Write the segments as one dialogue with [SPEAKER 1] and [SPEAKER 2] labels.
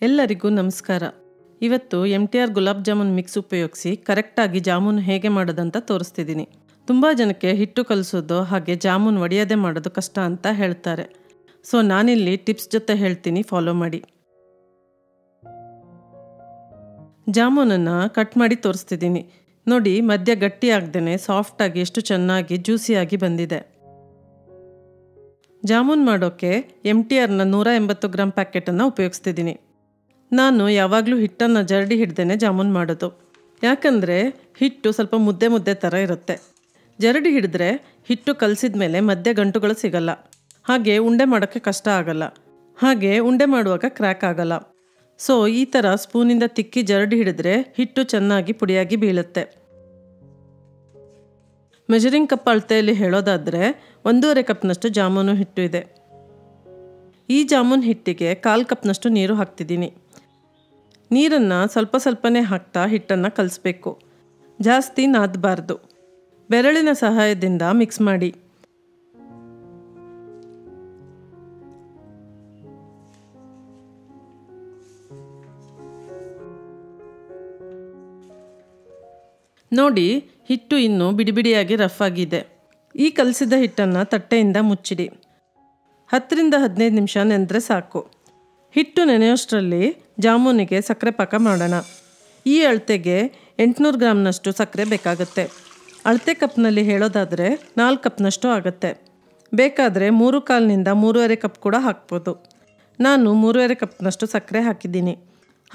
[SPEAKER 1] ಎಲ್ಲರಿಗೂ ನಮಸ್ಕಾರ. ಇವತ್ತು MTR ಗುಲಾಬ್ ಜಾಮೂನ್ ಮಿಕ್ಸ್ ಉಪಯೋಗಿಸಿ ಕರೆಕ್ಟಾಗಿ ಜಾಮೂನು ಹೇಗೆ ಮಾಡೋದಂತ ತೋರಿಸ್ತಿದ್ದೀನಿ. ತುಂಬ ಜನಕ್ಕೆ ಹಿಟ್ಟು ಕಲಿಸೋದು ಹಾಗೆ ಜಾಮೂನ್ ಒಡೆಯದೇ ಮಾಡೋದು ಕಷ್ಟ ಅಂತ ಹೇಳ್ತಾರೆ. ಸೊ ನಾನಿಲ್ಲಿ ಟಿಪ್ಸ್ ಜೊತೆ ಹೇಳ್ತೀನಿ, ಫಾಲೋ ಮಾಡಿ. ಜಾಮೂನನ್ನು ಕಟ್ ಮಾಡಿ ತೋರಿಸ್ತಿದ್ದೀನಿ. ನೋಡಿ, ಮಧ್ಯ ಗಟ್ಟಿ ಆಗದೇನೆ ಸಾಫ್ಟಾಗಿ ಎಷ್ಟು ಚೆನ್ನಾಗಿ ಜ್ಯೂಸಿಯಾಗಿ ಬಂದಿದೆ. ಜಾಮೂನ್ ಮಾಡೋಕ್ಕೆ MTRನ 180 ಗ್ರಾಮ್ ಪ್ಯಾಕೆಟನ್ನು ಉಪಯೋಗಿಸ್ತಿದ್ದೀನಿ. ನಾನು ಯಾವಾಗಲೂ ಹಿಟ್ಟನ್ನು ಜರಡಿ ಹಿಡ್ದೇನೆ ಜಾಮೂನ್ ಮಾಡೋದು. ಯಾಕಂದರೆ ಹಿಟ್ಟು ಸ್ವಲ್ಪ ಮುದ್ದೆ ಮುದ್ದೆ ಥರ ಇರುತ್ತೆ. ಜರಡಿ ಹಿಡಿದ್ರೆ ಹಿಟ್ಟು ಕಲಸಿದ ಮೇಲೆ ಮಧ್ಯೆ ಗಂಟುಗಳು ಸಿಗಲ್ಲ. ಹಾಗೆ ಉಂಡೆ ಮಾಡೋಕ್ಕೆ ಕಷ್ಟ ಆಗಲ್ಲ. ಹಾಗೆ ಉಂಡೆ ಮಾಡುವಾಗ ಕ್ರ್ಯಾಕ್ ಆಗಲ್ಲ. ಸೊ ಈ ಥರ ಸ್ಪೂನಿಂದ ತಿಕ್ಕಿ ಜರಡಿ ಹಿಡಿದ್ರೆ ಹಿಟ್ಟು ಚೆನ್ನಾಗಿ ಪುಡಿಯಾಗಿ ಬೀಳುತ್ತೆ. ಮೆಜರಿಂಗ್ ಕಪ್ ಅಳತೆಯಲ್ಲಿ ಹೇಳೋದಾದರೆ 1.5 ಕಪ್ನಷ್ಟು ಜಾಮೂನು ಹಿಟ್ಟು ಇದೆ. ಈ ಜಾಮೂನ್ ಹಿಟ್ಟಿಗೆ 1/4 ಕಪ್ನಷ್ಟು ನೀರು ಹಾಕ್ತಿದ್ದೀನಿ. ನೀರನ್ನು ಸ್ವಲ್ಪ ಸ್ವಲ್ಪನೇ ಹಾಕ್ತಾ ಹಿಟ್ಟನ್ನು ಕಲಿಸ್ಬೇಕು. ಜಾಸ್ತಿ ನಾದಬಾರ್ದು. ಬೆರಳಿನ ಸಹಾಯದಿಂದ ಮಿಕ್ಸ್ ಮಾಡಿ. ನೋಡಿ, ಹಿಟ್ಟು ಇನ್ನೂ ಬಿಡಿಬಿಡಿಯಾಗಿ ರಫ್ ಆಗಿದೆ. ಈ ಕಲಸಿದ ಹಿಟ್ಟನ್ನು ತಟ್ಟೆಯಿಂದ ಮುಚ್ಚಿಡಿ. 10 ರಿಂದ 15 ನಿಮಿಷ ನೆಂದರೆ ಸಾಕು. ಹಿಟ್ಟು ನೆನೆಯೋಷ್ಟರಲ್ಲಿ ಜಾಮೂನಿಗೆ ಸಕ್ಕರೆ ಪಾಕ ಮಾಡೋಣ. ಈ ಅಳತೆಗೆ 800 ಗ್ರಾಮ್ನಷ್ಟು ಸಕ್ಕರೆ ಬೇಕಾಗುತ್ತೆ. ಅಳತೆ ಕಪ್ನಲ್ಲಿ ಹೇಳೋದಾದರೆ 4 ಕಪ್ನಷ್ಟು ಆಗುತ್ತೆ. ಬೇಕಾದರೆ 3/4 ರಿಂದ 3.5 ಕಪ್ ಕೂಡ ಹಾಕ್ಬೋದು. ನಾನು 3.5 ಕಪ್ನಷ್ಟು ಸಕ್ಕರೆ ಹಾಕಿದ್ದೀನಿ.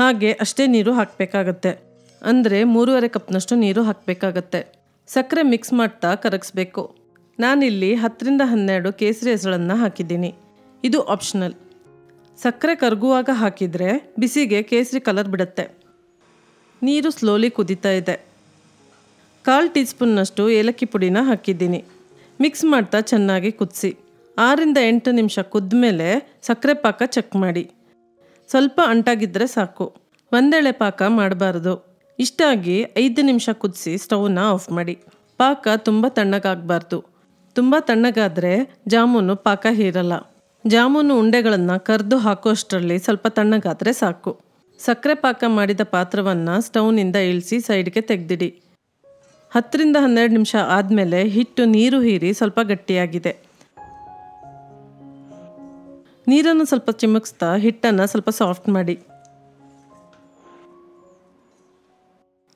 [SPEAKER 1] ಹಾಗೆ ಅಷ್ಟೇ ನೀರು ಹಾಕಬೇಕಾಗತ್ತೆ. ಅಂದರೆ 3.5 ಕಪ್ನಷ್ಟು ನೀರು ಹಾಕಬೇಕಾಗತ್ತೆ. ಸಕ್ಕರೆ ಮಿಕ್ಸ್ ಮಾಡ್ತಾ ಕರಗಿಸ್ಬೇಕು. ನಾನಿಲ್ಲಿ 10 ರಿಂದ 12 ಕೇಸರಿ ಹೆಸಳನ್ನು ಹಾಕಿದ್ದೀನಿ. ಇದು ಆಪ್ಷನಲ್. ಸಕ್ಕರೆ ಕರಗುವಾಗ ಹಾಕಿದರೆ ಬಿಸಿಗೆ ಕೇಸರಿ ಕಲರ್ ಬಿಡುತ್ತೆ. ನೀರು ಸ್ಲೋಲಿ ಕುದೀತಾ ಇದೆ. 1/4 ಟೀ ಸ್ಪೂನ್ನಷ್ಟು ಏಲಕ್ಕಿ ಪುಡಿನ ಹಾಕಿದ್ದೀನಿ. ಮಿಕ್ಸ್ ಮಾಡ್ತಾ ಚೆನ್ನಾಗಿ ಕುದಿಸಿ. 6 ರಿಂದ 8 ನಿಮಿಷ ಕುದ್ದ ಮೇಲೆ ಸಕ್ಕರೆ ಪಾಕ ಚೆಕ್ ಮಾಡಿ. ಸ್ವಲ್ಪ ಅಂಟಾಗಿದ್ದರೆ ಸಾಕು. ಒಂದೆಳೆ ಪಾಕ ಮಾಡಬಾರ್ದು. ಇಷ್ಟಾಗಿ 5 ನಿಮಿಷ ಕುದಿಸಿ ಸ್ಟವ್ನ ಆಫ್ ಮಾಡಿ. ಪಾಕ ತುಂಬ ತಣ್ಣಗಾಗಬಾರ್ದು. ತುಂಬ ತಣ್ಣಗಾದರೆ ಜಾಮೂನು ಪಾಕ ಹೀರಲ್ಲ. ಜಾಮೂನು ಉಂಡೆಗಳನ್ನು ಕರೆದು ಹಾಕೋಷ್ಟರಲ್ಲಿ ಸ್ವಲ್ಪ ತಣ್ಣಗಾದರೆ ಸಾಕು. ಸಕ್ಕರೆ ಪಾಕ ಮಾಡಿದ ಪಾತ್ರವನ್ನು ಸ್ಟವ್ನಿಂದ ಇಳಿಸಿ ಸೈಡ್ಗೆ ತೆಗೆದಿಡಿ. 10 ರಿಂದ 12 ನಿಮಿಷ ಆದಮೇಲೆ ಹಿಟ್ಟು ನೀರು ಹೀರಿ ಸ್ವಲ್ಪ ಗಟ್ಟಿಯಾಗಿದೆ. ನೀರನ್ನು ಸ್ವಲ್ಪ ಚಿಮುಕಿಸ್ತಾ ಹಿಟ್ಟನ್ನು ಸ್ವಲ್ಪ ಸಾಫ್ಟ್ ಮಾಡಿ.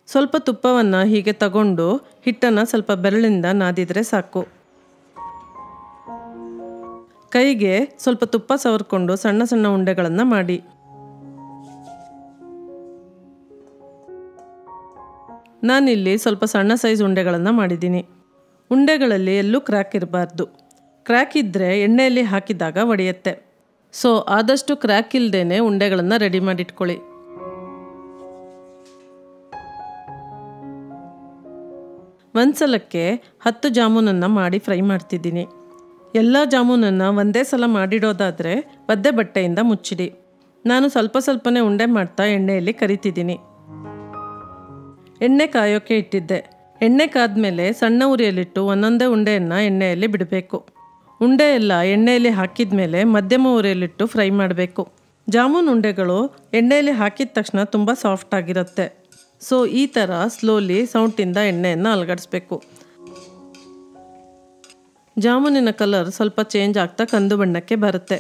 [SPEAKER 1] ಸ್ವಲ್ಪ ತುಪ್ಪವನ್ನು ಹೀಗೆ ತಗೊಂಡು ಹಿಟ್ಟನ್ನು ಸ್ವಲ್ಪ ಬೆರಳಿಂದ ನಾದಿದರೆ ಸಾಕು. ಕೈಗೆ ಸ್ವಲ್ಪ ತುಪ್ಪ ಸವರ್ಕೊಂಡು ಸಣ್ಣ ಸಣ್ಣ ಉಂಡೆಗಳನ್ನು ಮಾಡಿ. ನಾನಿಲ್ಲಿ ಸ್ವಲ್ಪ ಸಣ್ಣ ಸೈಜ್ ಉಂಡೆಗಳನ್ನು ಮಾಡಿದ್ದೀನಿ. ಉಂಡೆಗಳಲ್ಲಿ ಎಲ್ಲೂ ಕ್ರ್ಯಾಕ್ ಇರಬಾರ್ದು. ಕ್ರ್ಯಾಕ್ ಇದ್ದರೆ ಎಣ್ಣೆಯಲ್ಲಿ ಹಾಕಿದಾಗ ಒಡೆಯುತ್ತೆ. ಸೊ ಆದಷ್ಟು ಕ್ರ್ಯಾಕ್ ಇಲ್ಲದೇನೆ ಉಂಡೆಗಳನ್ನು ರೆಡಿ ಮಾಡಿಟ್ಕೊಳ್ಳಿ. ಒಂದ್ಸಲಕ್ಕೆ 10 ಜಾಮೂನನ್ನು ಮಾಡಿ ಫ್ರೈ ಮಾಡ್ತಿದ್ದೀನಿ. ಎಲ್ಲ ಜಾಮೂನನ್ನು ಒಂದೇ ಸಲ ಮಾಡಿಡೋದಾದರೆ ಒದ್ದೆ ಬಟ್ಟೆಯಿಂದ ಮುಚ್ಚಿಡಿ. ನಾನು ಸ್ವಲ್ಪ ಸ್ವಲ್ಪನೇ ಉಂಡೆ ಮಾಡ್ತಾ ಎಣ್ಣೆಯಲ್ಲಿ ಕರಿತಿದ್ದೀನಿ. ಎಣ್ಣೆ ಕಾಯೋಕ್ಕೆ ಇಟ್ಟಿದ್ದೆ. ಎಣ್ಣೆ ಕಾದ್ಮೇಲೆ ಸಣ್ಣ ಉರಿಯಲ್ಲಿಟ್ಟು ಒಂದೊಂದೇ ಉಂಡೆಯನ್ನು ಎಣ್ಣೆಯಲ್ಲಿ ಬಿಡಬೇಕು. ಉಂಡೆ ಎಲ್ಲ ಎಣ್ಣೆಯಲ್ಲಿ ಹಾಕಿದ ಮೇಲೆ ಮಧ್ಯಮ ಉರಿಯಲ್ಲಿಟ್ಟು ಫ್ರೈ ಮಾಡಬೇಕು. ಜಾಮೂನ್ ಉಂಡೆಗಳು ಎಣ್ಣೆಯಲ್ಲಿ ಹಾಕಿದ ತಕ್ಷಣ ತುಂಬ ಸಾಫ್ಟ್ ಆಗಿರುತ್ತೆ. ಸೊ ಈ ಥರ ಸ್ಲೋಲಿ ಸೌಂಟಿಂದ ಎಣ್ಣೆಯನ್ನು ಅಲಗಡಿಸ್ಬೇಕು. ಜಾಮೂನಿನ ಕಲರ್ ಸ್ವಲ್ಪ ಚೇಂಜ್ ಆಗ್ತಾ ಕಂದು ಬಣ್ಣಕ್ಕೆ ಬರುತ್ತೆ.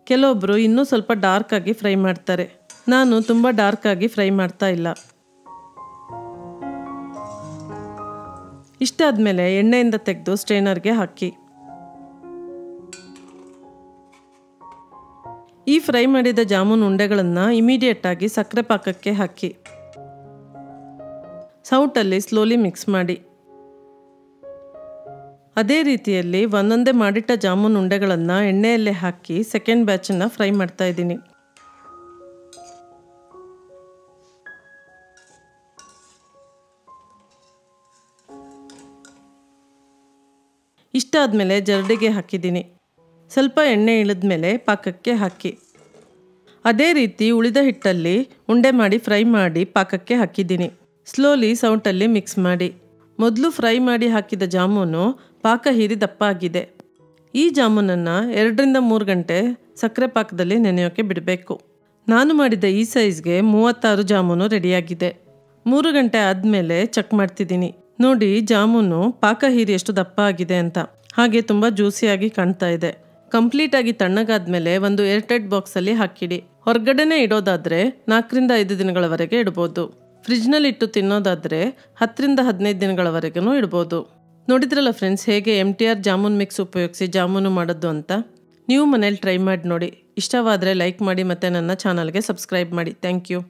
[SPEAKER 1] ಕೆಲವೊಬ್ಬರು ಇನ್ನೂ ಸ್ವಲ್ಪ ಡಾರ್ಕ್ ಆಗಿ ಫ್ರೈ ಮಾಡ್ತಾರೆ. ನಾನು ತುಂಬ ಡಾರ್ಕ್ ಆಗಿ ಫ್ರೈ ಮಾಡ್ತಾ ಇಲ್ಲ. ಇಷ್ಟಾದಮೇಲೆ ಎಣ್ಣೆಯಿಂದ ತೆಗೆದು ಸ್ಟ್ರೈನರ್ಗೆ ಹಾಕಿ. ಈ ಫ್ರೈ ಮಾಡಿದ ಜಾಮೂನ್ ಉಂಡೆಗಳನ್ನು ಇಮಿಡಿಯೇಟ್ ಆಗಿ ಸಕ್ಕರೆ ಪಾಕಕ್ಕೆ ಹಾಕಿ. ಸೌಟಲ್ಲಿ ಸ್ಲೋಲಿ ಮಿಕ್ಸ್ ಮಾಡಿ. ಅದೇ ರೀತಿಯಲ್ಲಿ ಒಂದೊಂದೇ ಮಾಡಿಟ್ಟ ಜಾಮೂನ್ ಉಂಡೆಗಳನ್ನು ಎಣ್ಣೆಯಲ್ಲೇ ಹಾಕಿ ಸೆಕೆಂಡ್ ಬ್ಯಾಚನ್ನು ಫ್ರೈ ಮಾಡ್ತಾ ಇದ್ದೀನಿ. ಇಷ್ಟಾದಮೇಲೆ ಜರಡಿಗೆ ಹಾಕಿದ್ದೀನಿ. ಸ್ವಲ್ಪ ಎಣ್ಣೆ ಇಳಿದ್ಮೇಲೆ ಪಾಕಕ್ಕೆ ಹಾಕಿ. ಅದೇ ರೀತಿ ಉಳಿದ ಹಿಟ್ಟಲ್ಲಿ ಉಂಡೆ ಮಾಡಿ ಫ್ರೈ ಮಾಡಿ ಪಾಕಕ್ಕೆ ಹಾಕಿದ್ದೀನಿ. ಸ್ಲೋಲಿ ಸೌಟಲ್ಲಿ ಮಿಕ್ಸ್ ಮಾಡಿ. ಮೊದಲು ಫ್ರೈ ಮಾಡಿ ಹಾಕಿದ ಜಾಮೂನು ಪಾಕ ಹೀರಿ ದಪ್ಪ ಆಗಿದೆ. ಈ ಜಾಮೂನನ್ನು 2-3 ಗಂಟೆ ಸಕ್ಕರೆ ಪಾಕದಲ್ಲಿ ನೆನೆಯೋಕ್ಕೆ ಬಿಡಬೇಕು. ನಾನು ಮಾಡಿದ ಈ ಸೈಜ್ಗೆ 36 ಜಾಮೂನು ರೆಡಿಯಾಗಿದೆ. 3 ಗಂಟೆ ಆದಮೇಲೆ ಚೆಕ್ ಮಾಡ್ತಿದ್ದೀನಿ. ನೋಡಿ ಜಾಮೂನು ಪಾಕ ಹೀರಿ ಎಷ್ಟು ದಪ್ಪ ಆಗಿದೆ ಅಂತ. ಹಾಗೆ ತುಂಬ ಜ್ಯೂಸಿಯಾಗಿ ಕಾಣ್ತಾ ಇದೆ. ಕಂಪ್ಲೀಟಾಗಿ ತಣ್ಣಗಾದ್ಮೇಲೆ ಒಂದು ಏರ್ಟೈಟ್ ಬಾಕ್ಸಲ್ಲಿ ಹಾಕಿಡಿ. ಹೊರಗಡೆನೇ ಇಡೋದಾದರೆ 4-5 ದಿನಗಳವರೆಗೆ ಇಡ್ಬೋದು. ಫ್ರಿಜ್ನಲ್ಲಿ ಇಟ್ಟು ತಿನ್ನೋದಾದರೆ 10-15 ದಿನಗಳವರೆಗೂ ಇಡ್ಬೋದು. ನೋಡಿದ್ರಲ್ಲ ಫ್ರೆಂಡ್ಸ್, ಹೇಗೆ MTR ಜಾಮೂನ್ ಮಿಕ್ಸ್ ಉಪಯೋಗಿಸಿ ಜಾಮೂನು ಮಾಡೋದು ಅಂತ. ನೀವು ಮನೇಲಿ ಟ್ರೈ ಮಾಡಿ ನೋಡಿ. ಇಷ್ಟವಾದರೆ ಲೈಕ್ ಮಾಡಿ ಮತ್ತು ನನ್ನ ಚಾನಲ್ಗೆ ಸಬ್ಸ್ಕ್ರೈಬ್ ಮಾಡಿ. Thank you.